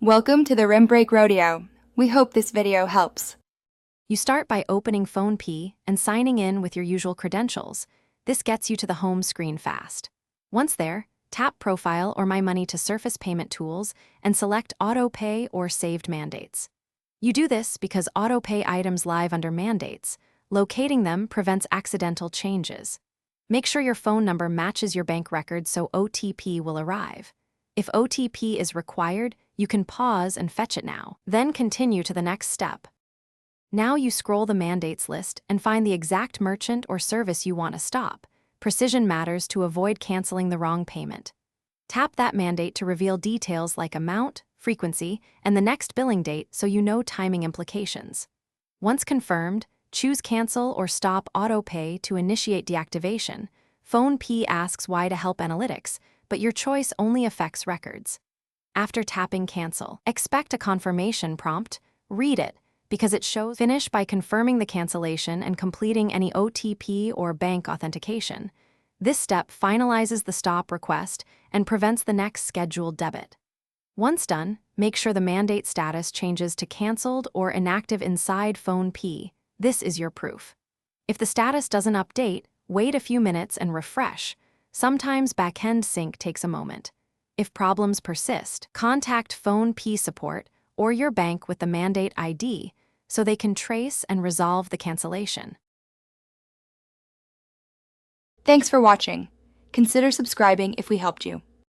Welcome to the Rim Break Rodeo. We hope this video helps. You start by opening Phonepe and signing in with your usual credentials. This gets you to the home screen fast. Once there, tap Profile or My Money to surface payment tools and select Auto Pay or Saved Mandates. You do this because auto pay items live under mandates. Locating them prevents accidental changes. Make sure your phone number matches your bank record so OTP will arrive. If OTP is required, you can pause and fetch it now, then continue to the next step. Now you scroll the mandates list and find the exact merchant or service you want to stop. Precision matters to avoid canceling the wrong payment. Tap that mandate to reveal details like amount, frequency, and the next billing date so you know timing implications. Once confirmed, choose Cancel or Stop Auto Pay to initiate deactivation. Phonepe asks why to help analytics, but your choice only affects records. After tapping Cancel, expect a confirmation prompt. Read it, because it shows finish by confirming the cancellation and completing any OTP or bank authentication. This step finalizes the stop request and prevents the next scheduled debit. Once done, make sure the mandate status changes to canceled or inactive inside Phonepe. This is your proof. If the status doesn't update, wait a few minutes and refresh. Sometimes backend sync takes a moment. If problems persist, contact Phonepe support or your bank with the mandate ID so they can trace and resolve the cancellation. Thanks for watching. Consider subscribing if we helped you.